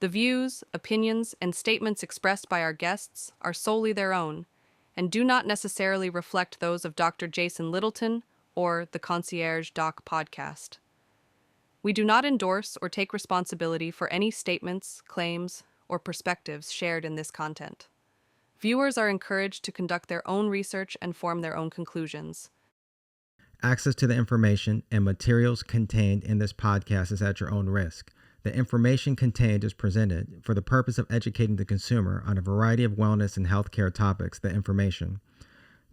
The views, opinions, and statements expressed by our guests are solely their own and do not necessarily reflect those of Dr. Jason Littleton or the Concierge Doc Podcast. We do not endorse or take responsibility for any statements, claims, or perspectives shared in this content. Viewers are encouraged to conduct their own research and form their own conclusions. Access to the information and materials contained in this podcast is at your own risk. The information contained is presented for the purpose of educating the consumer on a variety of wellness and healthcare topics.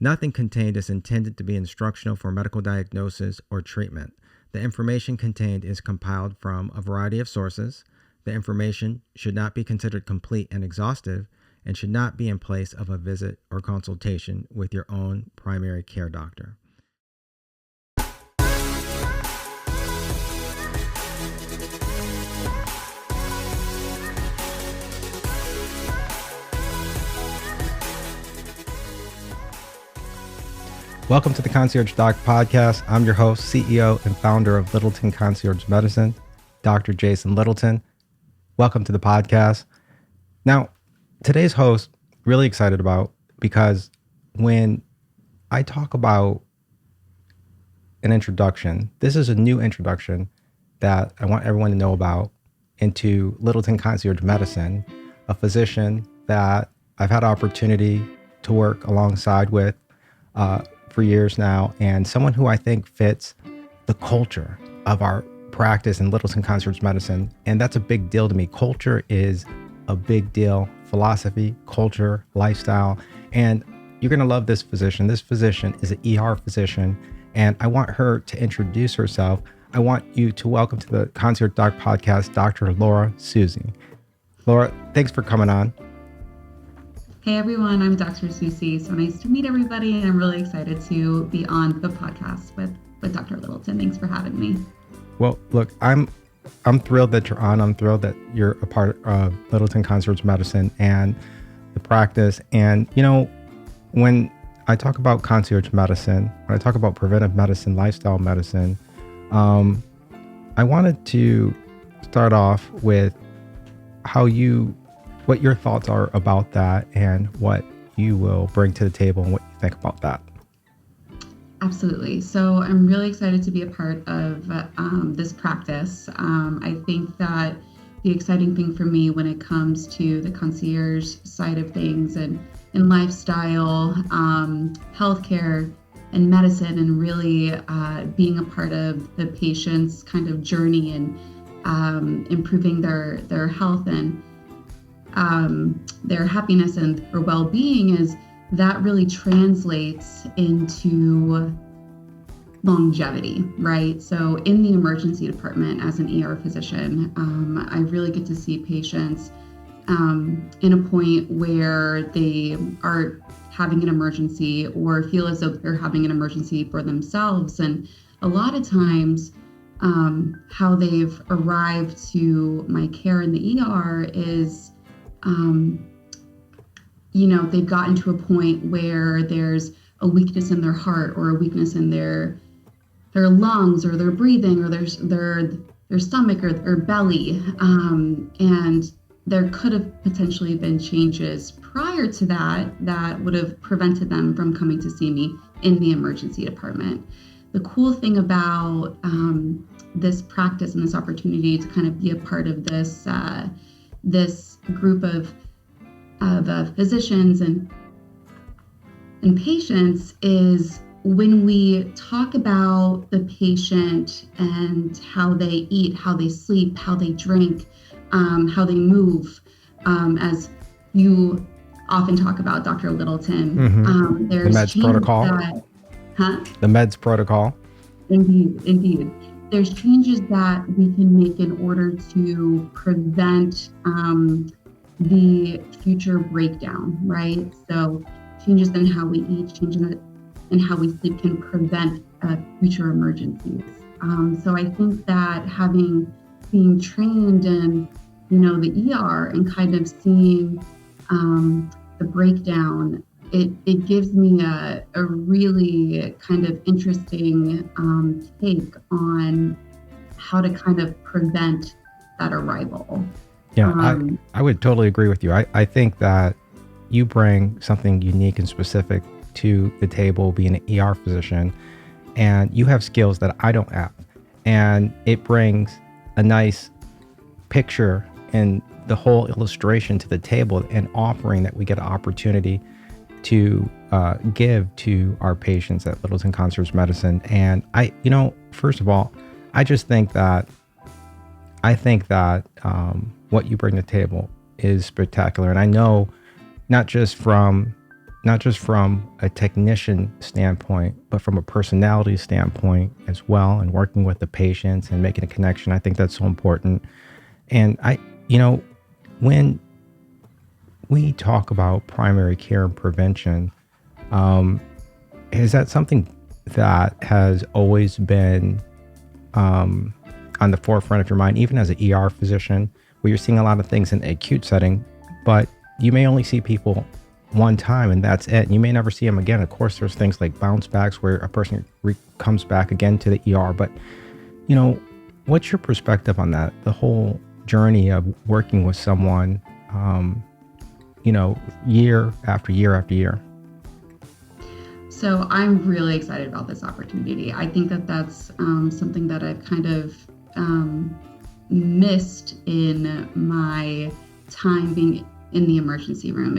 Nothing contained is intended to be instructional for medical diagnosis or treatment. The information contained is compiled from a variety of sources. The information should not be considered complete and exhaustive and should not be in place of a visit or consultation with your own primary care doctor. Welcome to the Concierge Doc Podcast. I'm your host, CEO, and founder of Littleton Concierge Medicine, Dr. Jason Littleton. Welcome to the podcast. Now, today's host, really excited about, because when I talk about an introduction, this is a new introduction that I want everyone to know about into Littleton Concierge Medicine, a physician that I've had opportunity to work alongside with for years now, and someone who I think fits the culture of our practice in Littleton Concierge Medicine. And that's a big deal to me. Culture is a big deal. Philosophy, culture, lifestyle. And you're going to love this physician. This physician is an ER physician, and I want her to introduce herself. I want you to welcome to the Concierge Doc Podcast, Dr. Laura Susi. Laura, thanks for coming on. Hey everyone, I'm Dr. Susi. So nice to meet everybody, and I'm really excited to be on the podcast with Dr. Littleton. Thanks for having me. Well, look, I'm thrilled that you're on. I'm thrilled that you're a part of Littleton Concierge Medicine and the practice. And, you know, when I talk about concierge medicine, when I talk about preventive medicine, lifestyle medicine, I wanted to start off with what your thoughts are about that and what you will bring to the table and what you think about that. Absolutely. So I'm really excited to be a part of this practice. I think that the exciting thing for me when it comes to the concierge side of things and lifestyle, healthcare, and medicine, and really being a part of the patient's kind of journey and improving their health and their happiness and their well-being, is that really translates into longevity, right? So in the emergency department as an ER physician, I really get to see patients in a point where they are having an emergency or feel as though they're having an emergency for themselves. And a lot of times, how they've arrived to my care in the ER is they've gotten to a point where there's a weakness in their heart or a weakness in their lungs or their breathing or their stomach or their belly. And there could have potentially been changes prior to that would have prevented them from coming to see me in the emergency department. The cool thing about this practice and this opportunity to kind of be a part of this group of physicians and patients is when we talk about the patient and how they eat, how they sleep, how they drink, how they move, as you often talk about, Dr. Littleton. Mm-hmm. There's the meds protocol. The meds protocol. Indeed. There's changes that we can make in order to prevent the future breakdown, right? So changes in how we eat, changes in how we sleep can prevent future emergencies. So I think that being trained in, the ER and kind of seeing the breakdown, it gives me a really kind of interesting take on how to kind of prevent that arrival. Yeah, I would totally agree with you. I think that you bring something unique and specific to the table, being an ER physician, and you have skills that I don't have. And it brings a nice picture and the whole illustration to the table, and offering that we get an opportunity to give to our patients at Littleton Concierge Medicine. And first of all, I think that what you bring to the table is spectacular. And I know not just from a technician standpoint, but from a personality standpoint as well, and working with the patients and making a connection. I think that's so important. And when we talk about primary care and prevention, is that something that has always been on the forefront of your mind, even as an ER physician, where you're seeing a lot of things in the acute setting, but you may only see people one time and that's it. And you may never see them again. Of course, there's things like bounce backs where a person comes back again to the ER. But, what's your perspective on that? The whole journey of working with someone, year after year after year. So I'm really excited about this opportunity. I think that that's something that I've kind of missed in my time being in the emergency room.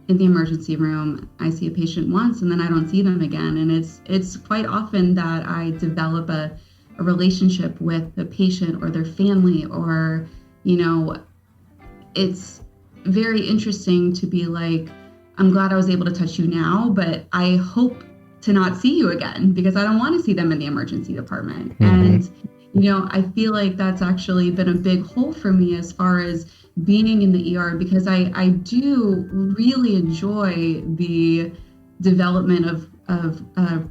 In the emergency room, I see a patient once and then I don't see them again. And it's quite often that I develop a relationship with the patient or their family, or, it's very interesting to be like, I'm glad I was able to touch you now, but I hope to not see you again because I don't want to see them in the emergency department. Mm-hmm. And, I feel like that's actually been a big hole for me as far as being in the ER, because I do really enjoy the development of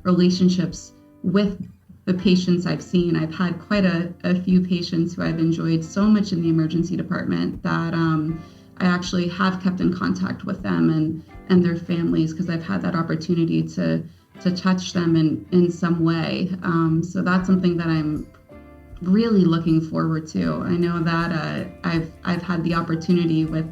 relationships with the patients I've seen. I've had quite a few patients who I've enjoyed so much in the emergency department that I actually have kept in contact with them and their families, because I've had that opportunity to touch them in some way. So that's something that I'm really looking forward to. I know that I've had the opportunity with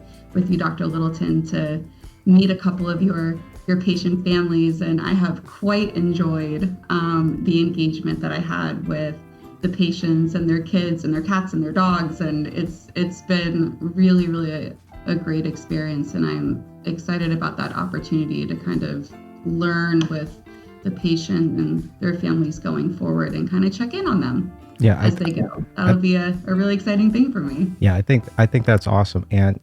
you, Dr. Littleton, to meet a couple of your patient families, and I have quite enjoyed the engagement that I had with the patients and their kids and their cats and their dogs, and it's been really, really a great experience, and I'm excited about that opportunity to kind of learn with the patient and their families going forward and kind of check in on them as they go. That'll be a really exciting thing for me. Yeah, I think that's awesome. And,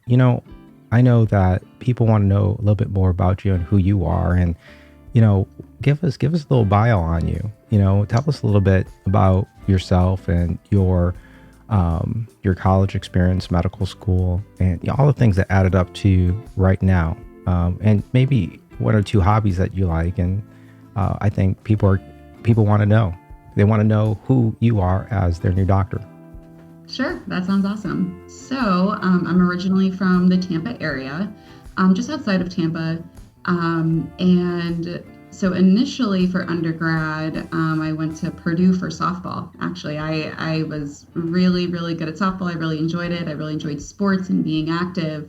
I know that people want to know a little bit more about you and who you are, and, give us a little bio on you. Tell us a little bit about yourself and your college experience, medical school, and all the things that added up to you right now. And maybe one or two hobbies that you like. And I think people want to know. They want to know who you are as their new doctor. Sure, that sounds awesome. So I'm originally from the Tampa area, just outside of Tampa. And so initially for undergrad, I went to Purdue for softball. Actually, I was really, really good at softball. I really enjoyed it. I really enjoyed sports and being active.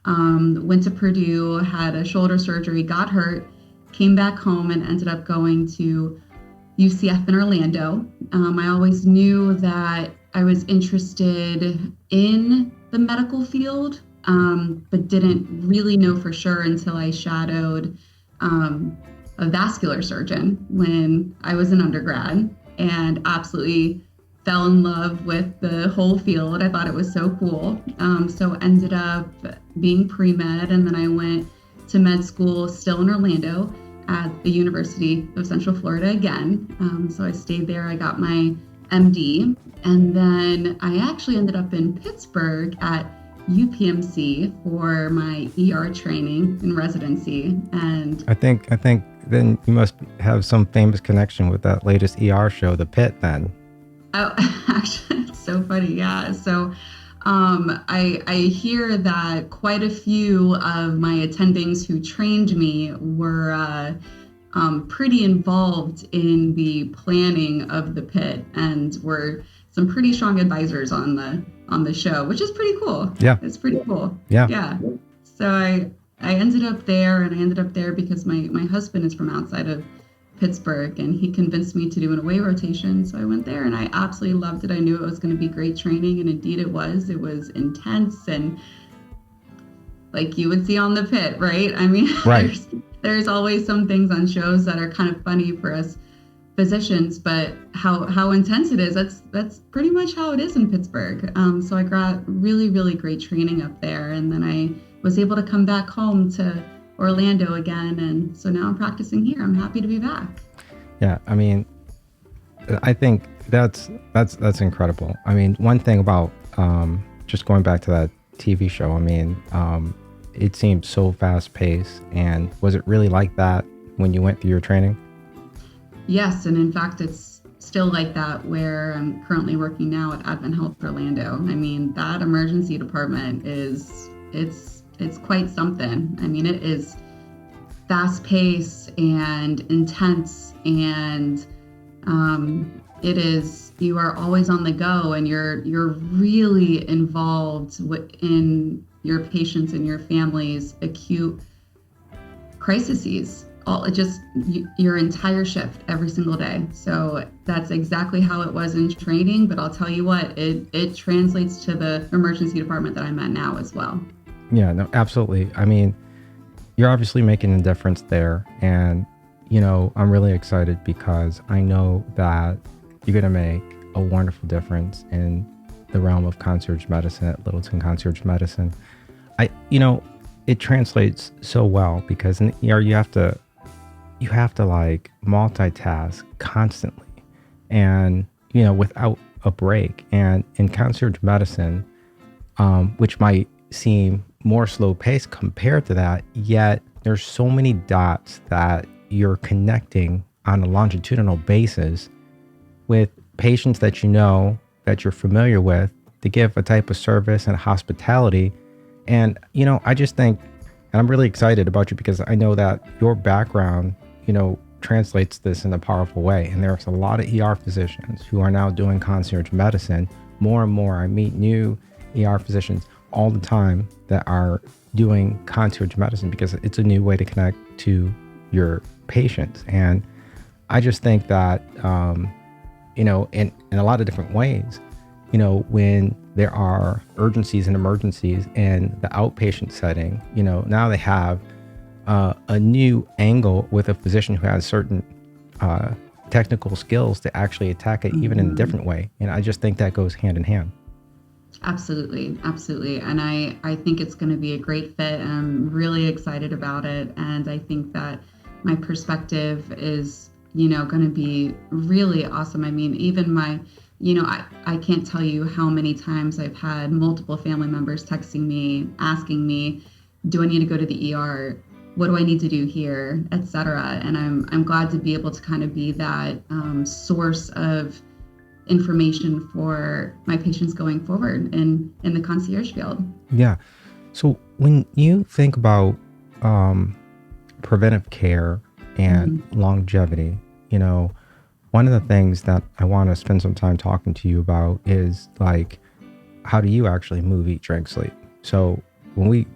Went to Purdue, had a shoulder surgery, got hurt, came back home, and ended up going to UCF in Orlando. I always knew that I was interested in the medical field, but didn't really know for sure until I shadowed a vascular surgeon when I was an undergrad, and absolutely fell in love with the whole field. I thought it was so cool. So ended up being pre-med, and then I went to med school still in Orlando at the University of Central Florida again. So I stayed there. I got my MD, and then I actually ended up in Pittsburgh at UPMC for my ER training and residency. And I think then you must have some famous connection with that latest ER show, The Pit, then. Oh, actually, it's so funny. Yeah. So I hear that quite a few of my attendings who trained me were pretty involved in the planning of The Pit, and were some pretty strong advisors on on the show, which is pretty cool. Yeah. It's pretty cool. Yeah. Yeah. So I ended up there, and I ended up there because my husband is from outside of Pittsburgh, and he convinced me to do an away rotation. So I went there, and I absolutely loved it. I knew it was going to be great training, and indeed it was. It was intense, and like you would see on The Pit, right? I mean, right. there's always some things on shows that are kind of funny for us physicians, but how intense it is, that's pretty much how it is in Pittsburgh. So I got really, really great training up there, and then I was able to come back home to Orlando again, and so now I'm practicing here. I'm happy to be back. Yeah, I mean, I think that's incredible. I mean, one thing about just going back to that TV show, I mean, it seemed so fast paced, and was it really like that when you went through your training? Yes, and in fact, it's still like that where I'm currently working now at Advent Health Orlando. I mean, that emergency department it's quite something. I mean, it is fast paced and intense, and you are always on the go, and you're really involved in your patients and your family's acute crises. Your entire shift every single day. So that's exactly how it was in training, but I'll tell you what, it translates to the emergency department that I'm at now as well. Yeah, no, absolutely. I mean, you're obviously making a difference there, and I'm really excited because I know that you're going to make a wonderful difference in the realm of concierge medicine at Littleton Concierge Medicine. It translates so well because in the ER you have to like multitask constantly and, without a break. And in concierge medicine, which might seem more slow paced compared to that, yet there's so many dots that you're connecting on a longitudinal basis with patients that that you're familiar with to give a type of service and hospitality. And, I just think, and I'm really excited about you because I know that your background translates this in a powerful way. And there's a lot of ER physicians who are now doing concierge medicine. More and more, I meet new ER physicians all the time that are doing concierge medicine because it's a new way to connect to your patients. And I just think that, in a lot of different ways, when there are urgencies and emergencies in the outpatient setting, now they have a new angle with a physician who has certain technical skills to actually attack it even in a different way. And I just think that goes hand in hand. Absolutely. Absolutely. And I think it's going to be a great fit. And I'm really excited about it. And I think that my perspective is, going to be really awesome. I mean, even I can't tell you how many times I've had multiple family members texting me, asking me, do I need to go to the ER? What do I need to do here, et cetera? And I'm glad to be able to kind of be that source of information for my patients going forward in the concierge field. Yeah. So when you think about preventive care and longevity, one of the things that I want to spend some time talking to you about is like, how do you actually move, eat, drink, sleep? So when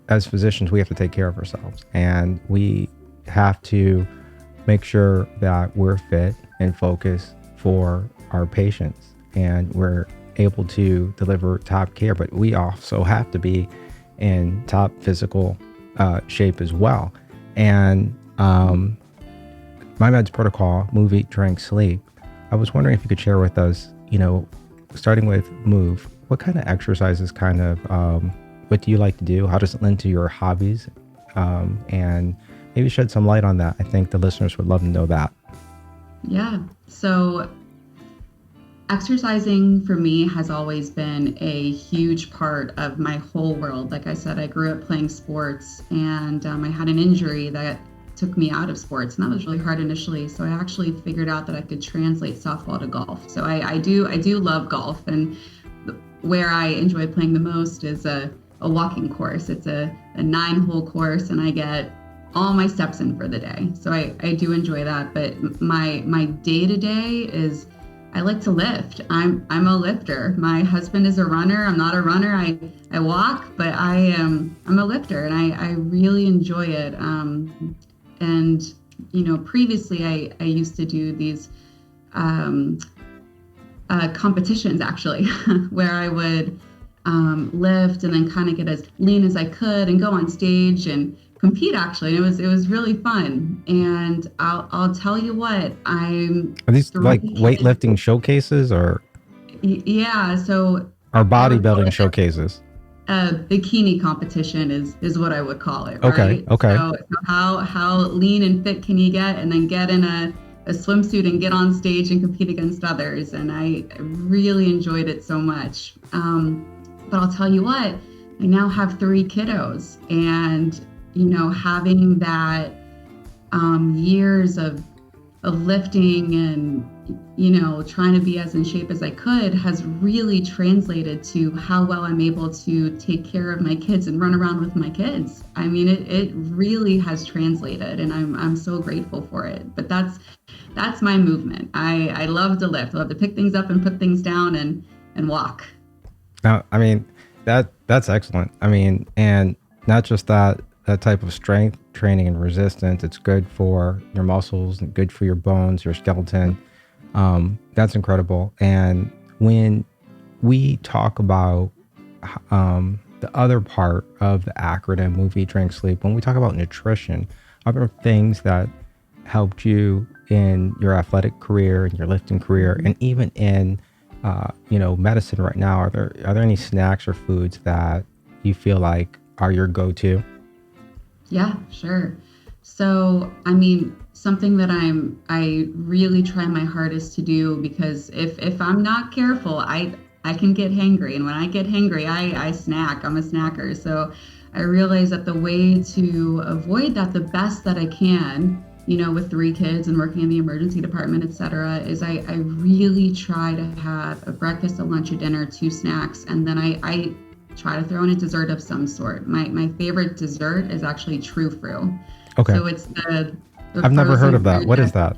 as physicians, we have to take care of ourselves, and we have to make sure that we're fit and focused for our patients, and we're able to deliver top care, but we also have to be in top physical shape as well. And my meds protocol, move, eat, drink, sleep. I was wondering if you could share with us, starting with move, what kind of exercises what do you like to do? How does it lend to your hobbies? And maybe shed some light on that. I think the listeners would love to know that. Yeah. So exercising for me has always been a huge part of my whole world. Like I said, I grew up playing sports, and I had an injury that took me out of sports, and that was really hard initially. So I actually figured out that I could translate softball to golf. So I do love golf, and where I enjoy playing the most is a walking course. It's a 9-hole course, and I get all my steps in for the day. So I do enjoy that. But my day-to-day is I like to lift. I'm a lifter. My husband is a runner. I'm not a runner. I walk, but I'm a lifter, and I really enjoy it. And previously I used to do these competitions actually, where I would lift and then kind of get as lean as I could and go on stage and compete actually. And it was really fun. And I'll tell you what, Are these like weightlifting showcases or? Yeah. So. Or bodybuilding showcases? Bikini competition is what I would call it. Okay. Right? Okay. So how lean and fit can you get, and then get in a swimsuit and get on stage and compete against others. And I really enjoyed it so much. But I'll tell you what, I now have 3 kiddos, and having that years of lifting and trying to be as in shape as I could has really translated to how well I'm able to take care of my kids and run around with my kids. I mean, it really has translated, and I'm so grateful for it. But that's my movement. I love to lift. I love to pick things up and put things down and walk. Now, I mean, that's excellent. I mean, and not just that type of strength training and resistance, it's good for your muscles and good for your bones, your skeleton. That's incredible. And when we talk about the other part of the acronym move, eat, drink, sleep, when we talk about nutrition, other things that helped you in your athletic career and your lifting career, and even in medicine right now, are there any snacks or foods that you feel like are your go-to? Yeah, sure. So, I mean, something that I really try my hardest to do, because if I'm not careful, I can get hangry. And when I get hangry, I snack. I'm a snacker. So I realize that the way to avoid that the best that I can, with 3 kids and working in the emergency department, et cetera, is I really try to have a breakfast, a lunch, a dinner, 2 snacks. And then I try to throw in a dessert of some sort. My favorite dessert is actually true fruit. Okay. So it's the I've never heard of that. What is that?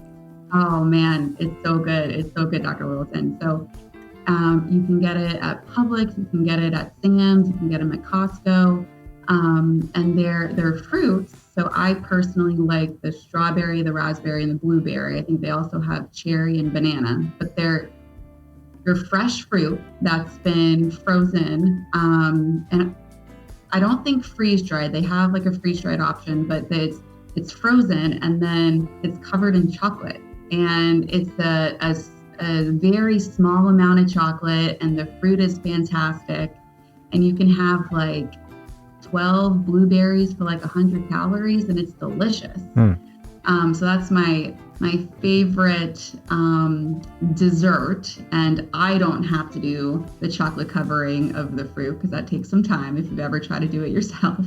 Oh man, it's so good. It's so good, Dr. Littleton. So you can get it at Publix, you can get it at Sam's, you can get them at Costco. And they're fruits. So I personally like the strawberry, the raspberry, and the blueberry. I think they also have cherry and banana, but they're fresh fruit that's been frozen. And I don't think freeze dried. They have like a freeze dried option, but it's frozen and then it's covered in chocolate. And it's a very small amount of chocolate, and the fruit is fantastic. And you can have like 12 blueberries for like 100 calories, and it's delicious. So that's my favorite dessert, and I don't have to do the chocolate covering of the fruit because that takes some time if you've ever tried to do it yourself.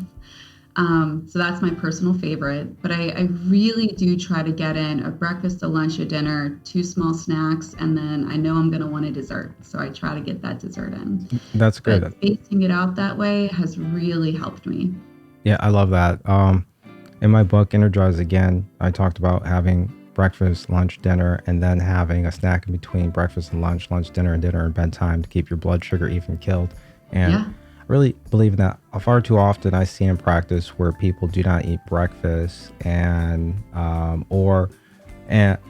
So that's my personal favorite, but I really do try to get in a breakfast, a lunch, a dinner, 2 small snacks, and then I know I'm going to want a dessert. So I try to get that dessert in. That's good. But spacing it out that way has really helped me. Yeah, I love that. In my book, Energize Again, I talked about having breakfast, lunch, dinner, and then having a snack in between breakfast and lunch, dinner, and bedtime to keep your blood sugar even killed. And I really believe in that. Far too often I see in practice where people do not eat breakfast and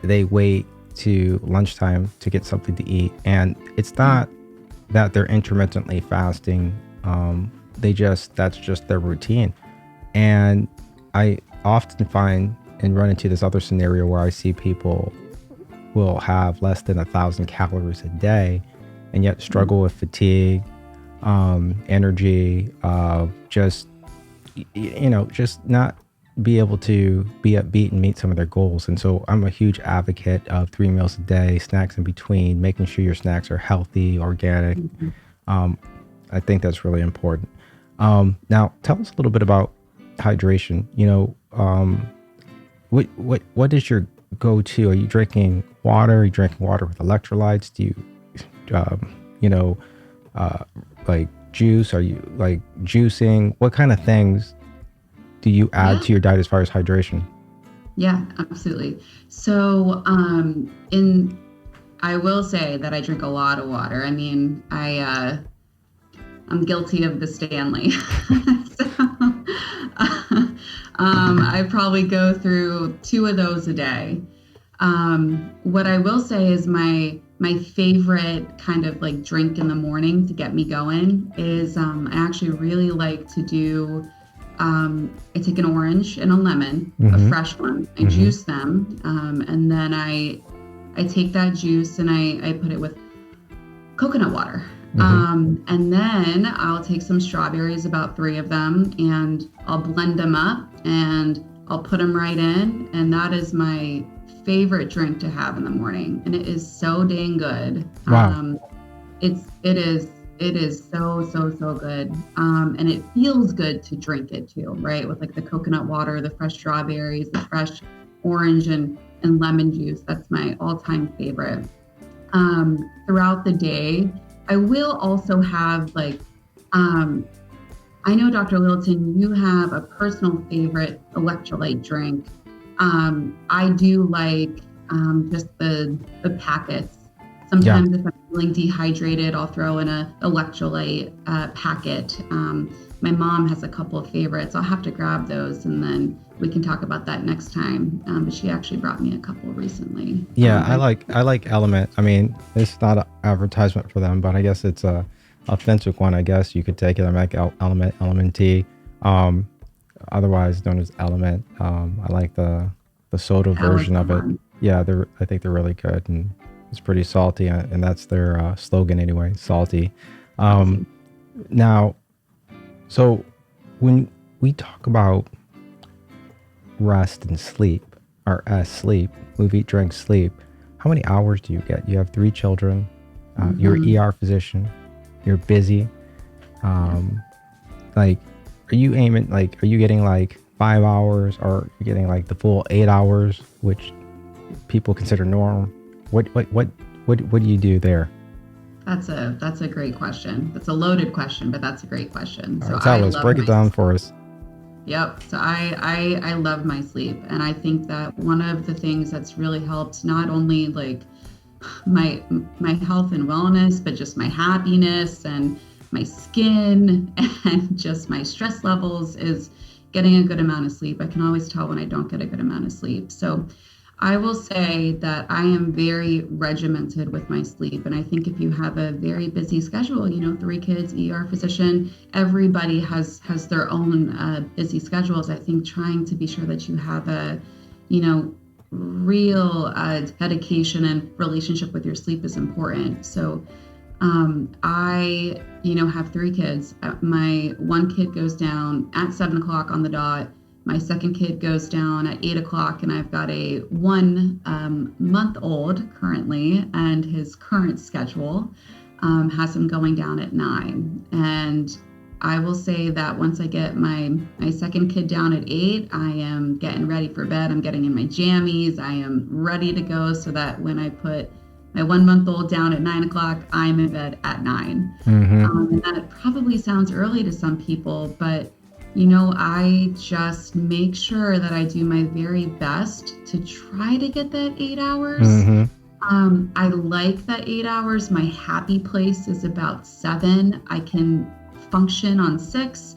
they wait to lunchtime to get something to eat. And it's not that they're intermittently fasting. That's just their routine. And I often find and run into this other scenario where I see people will have less than 1,000 calories a day and yet struggle with fatigue, energy, just not be able to be upbeat and meet some of their goals. And so I'm a huge advocate of 3 meals a day, snacks in between, making sure your snacks are healthy, organic. I think that's really important. Now, tell us a little bit about hydration. What is your go-to? Are you drinking water? Are you drinking water with electrolytes? Do you, like juice? Are you like juicing? What kind of things do you add to your diet as far as hydration? Yeah, absolutely. So I will say that I drink a lot of water. I mean, I'm guilty of the Stanley. So, I probably go through 2 of those a day. What I will say is my favorite kind of like drink in the morning to get me going is I actually really like to do. I take an orange and a lemon, a fresh one. I juice them, and then I take that juice and I put it with coconut water. And then I'll take some strawberries, about 3 of them, and I'll blend them up and I'll put them right in. And that is my favorite drink to have in the morning. And it is so dang good. Wow. It is so good. And it feels good to drink it too, right? With like the coconut water, the fresh strawberries, the fresh orange and lemon juice. That's my all-time favorite. Throughout the day, I will also have like, I know Dr. Littleton, you have a personal favorite electrolyte drink. I do like just the packets. Sometimes if I'm feeling dehydrated, I'll throw in a electrolyte packet. My mom has a couple of favorites. I'll have to grab those and then we can talk about that next time. But she actually brought me a couple recently. Yeah, I like Element. I mean, it's not an advertisement for them, but I guess it's a authentic one. I guess you could take it. I like Element Tea, otherwise known as Element. I like the soda version of it. Yeah, I think they're really good, and it's pretty salty, and that's their slogan anyway, salty. Now, so when we talk about rest and sleep, or sleep, move, eat, drink, sleep, how many hours do you get? You have 3 children, you're an ER physician, you're busy. Like, are you getting like 5 hours, or are you getting like the full 8 hours, which people consider norm? What do you do there? That's a great question. That's a loaded question, but that's a great question. So tell us, break it down for us. Yep. So I love my sleep. And I think that one of the things that's really helped not only like my health and wellness, but just my happiness and my skin and just my stress levels is getting a good amount of sleep. I can always tell when I don't get a good amount of sleep. So I will say that I am very regimented with my sleep. And I think if you have a very busy schedule, 3 kids, ER physician, everybody has their own busy schedules. I think trying to be sure that you have a, real dedication and relationship with your sleep is important. So I, have 3 kids. My one kid goes down at 7 o'clock on the dot. My second kid goes down at 8 o'clock, and I've got a 1-month-old currently, and his current schedule has him going down at 9. And I will say that once I get my second kid down at 8, I am getting ready for bed. I'm getting in my jammies. I am ready to go so that when I put my 1-month-old down at 9 o'clock, I'm in bed at 9. And that probably sounds early to some people, but I just make sure that I do my very best to try to get that 8 hours. I like that 8 hours. My happy place is about 7. I can function on 6.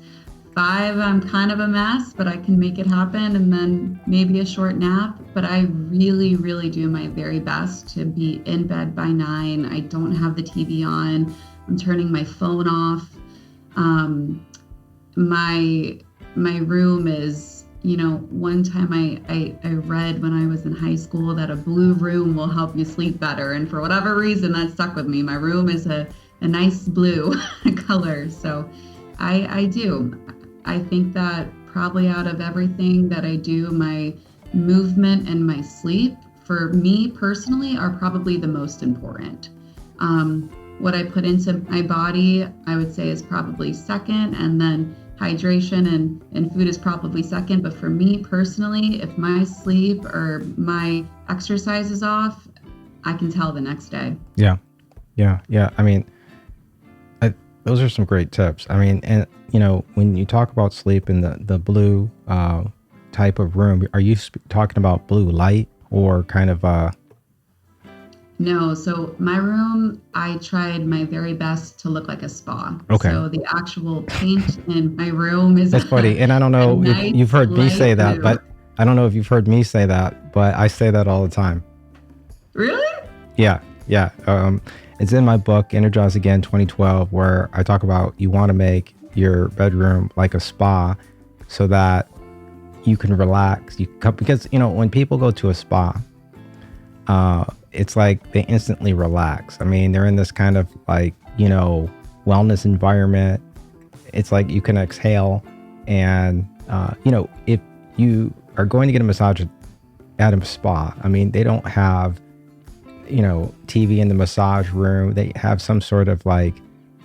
5, I'm kind of a mess, but I can make it happen, and then maybe a short nap. But I really, really do my very best to be in bed by 9. I don't have the TV on. I'm turning my phone off. My room is, one time I read when I was in high school that a blue room will help you sleep better. And for whatever reason, that stuck with me. My room is a nice blue color. So I do. I think that probably out of everything that I do, my movement and my sleep, for me personally, are probably the most important. What I put into my body, I would say, is probably second, and then hydration and food is probably second. But for me personally, if my sleep or my exercise is off, I can tell the next day. Yeah. I mean, those are some great tips. I mean, and when you talk about sleep in the blue type of room, are you talking about blue light or kind of No, so my room, I tried my very best to look like a spa. Okay. So the actual paint in my room is That's funny. And I don't a know if nice you've heard me say light that, blue. but I don't know if you've heard me say that, but I say that all the time. Really? Yeah. Yeah. It's in my book, Energize Again 2012, where I talk about you want to make your bedroom like a spa so that you can relax. Because, when people go to a spa, it's like they instantly relax. I mean, they're in this kind of like, wellness environment. It's like you can exhale. And, if you are going to get a massage at a spa, I mean, they don't have, TV in the massage room. They have some sort of like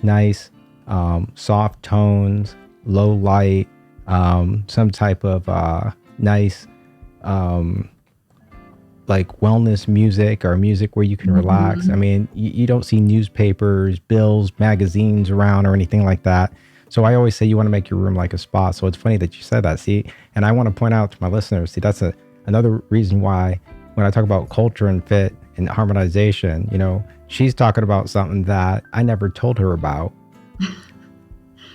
nice, soft tones, low light, some type of nice, like wellness music or music where you can relax. I mean, you don't see newspapers, bills, magazines around or anything like that. So I always say you want to make your room like a spa. So it's funny that you said that. See, and I want to point out to my listeners, see, that's another reason why when I talk about culture and fit and harmonization, she's talking about something that I never told her about.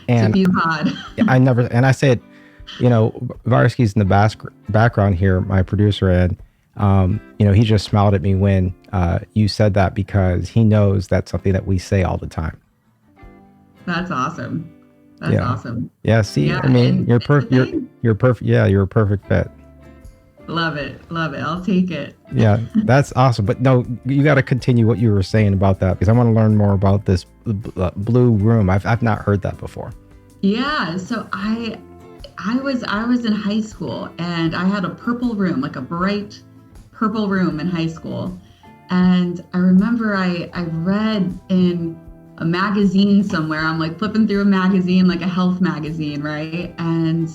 And To be pod. and I said, Varsky's in the background here, my producer, and he just smiled at me when you said that because he knows that's something that we say all the time. That's awesome. That's awesome. Yeah. See, Yeah, I mean, you're perfect. thing. You're perfect. Yeah, you're a perfect fit. Love it. Love it. I'll take it. Yeah, that's awesome. But no, you got to continue what you were saying about that because I want to learn more about this blue room. I've not heard that before. Yeah. So I was in high school and I had a purple room, like a bright purple room in high school. And I remember I read in a magazine somewhere, I'm like flipping through a magazine, like a health magazine, right? And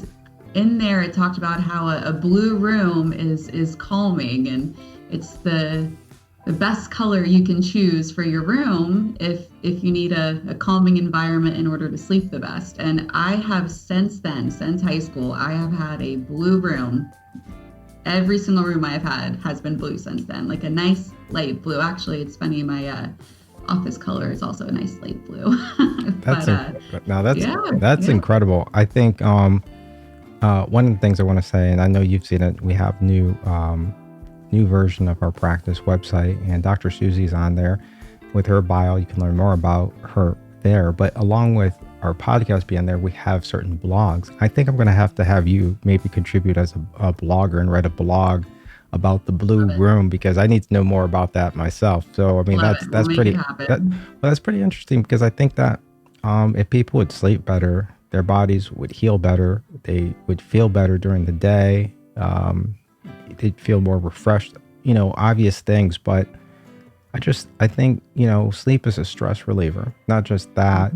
in there it talked about how a blue room is calming and it's the best color you can choose for your room if you need a calming environment in order to sleep the best. And I have since high school, I have had a blue room. Every single room I've had has been blue since then, like a nice light blue. Actually, it's funny, my office color is also a nice light blue. That's incredible. I think one of the things I want to say, and I know you've seen it, we have new version of our practice website, and Dr. Susi's on there with her bio. You can learn more about her there. But along with our podcast being there, we have certain blogs. I think I'm going to have you maybe contribute as a blogger and write a blog about the blue room because I need to know more about that myself. So I mean, that's pretty interesting because I think that if people would sleep better, their bodies would heal better. They would feel better during the day. They'd feel more refreshed, obvious things. But I think, sleep is a stress reliever. Not just that,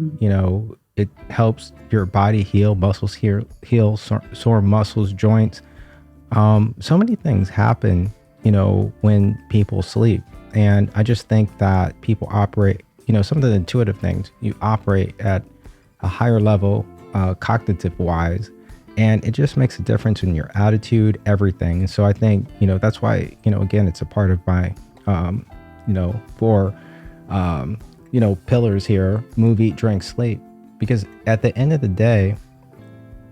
it helps your body heal, muscles heal, sore muscles, joints. So many things happen, when people sleep. And I just think that people operate, some of the intuitive things, you operate at a higher level, cognitive wise, and it just makes a difference in your attitude, everything. And so I think, that's why, again, it's a part of my, pillars here: move, eat, drink, sleep. Because at the end of the day,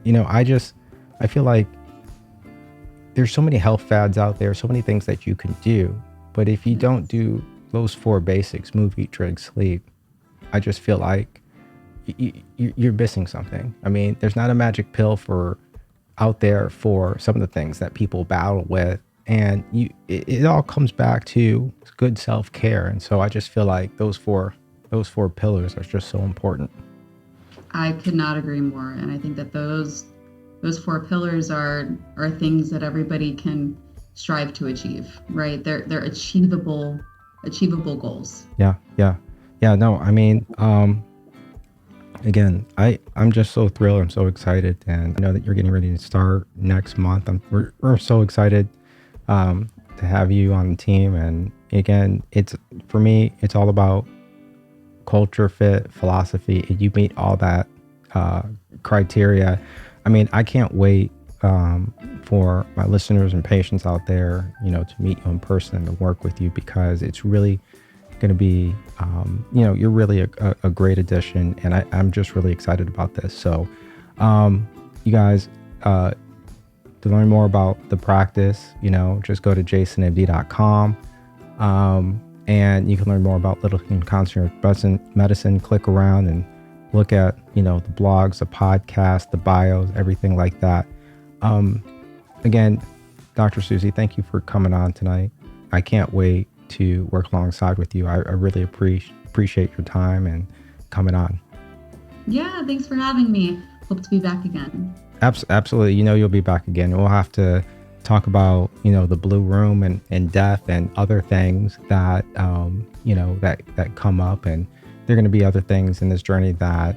I feel like there's so many health fads out there, so many things that you can do. But if you don't do those four basics, move, eat, drink, sleep, I just feel like you're missing something. I mean, there's not a magic pill out there for some of the things that people battle with. And it all comes back to good self-care. And so I just feel like those four pillars are just so important. I could not agree more. And I think that those four pillars are things that everybody can strive to achieve, right? They're achievable goals. Yeah. No, I mean, again, I'm just so thrilled. I'm so excited. And I know that you're getting ready to start next month. We're so excited to have you on the team. And again, for me, it's all about culture, fit, philosophy. You meet all that criteria. I mean, I can't wait for my listeners and patients out there, to meet you in person and to work with you, because it's really going to be, you're really a great addition, and I'm just really excited about this. So, you guys, to learn more about the practice, just go to jasonmd.com, and you can learn more about Littleton Concierge Medicine. Click around and look at, the blogs, the podcast, the bios, everything like that. Again, Dr. Susi, thank you for coming on tonight. I can't wait to work alongside with you. I really appreciate your time and coming on. Yeah, thanks for having me. Hope to be back again. Absolutely. You'll be back again. We'll have to talk about, the blue room and death and other things that, that come up. And there are going to be other things in this journey that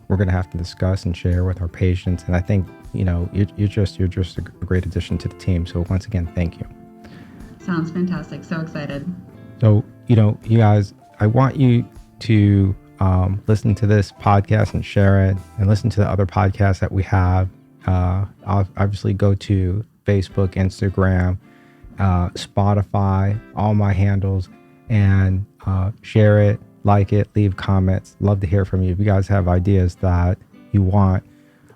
we're going to have to discuss and share with our patients. And I think, you're just a great addition to the team. So once again, thank you. Sounds fantastic. So excited. So, you guys, I want you to listen to this podcast and share it, and listen to the other podcasts that we have. I'll obviously go to Facebook, Instagram, Spotify, all my handles, and share it, like it, leave comments. Love to hear from you. If you guys have ideas that you want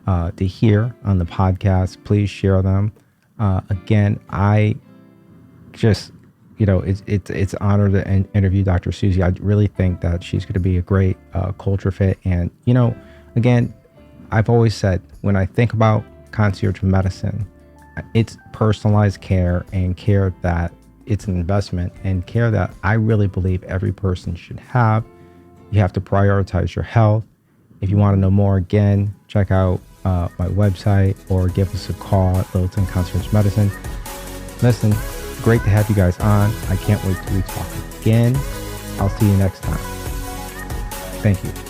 to hear on the podcast, please share them. Again, I just, it's an honor to interview Dr. Susi. I really think that she's going to be a great culture fit. And, again, I've always said, when I think about concierge medicine, it's personalized care, and care that it's an investment, and care that I really believe every person should have. You have to prioritize your health. If you want to know more, again, check out my website or give us a call at Littleton Concierge Medicine. Listen, great to have you guys on. I can't wait till we talk again. I'll see you next time. Thank you.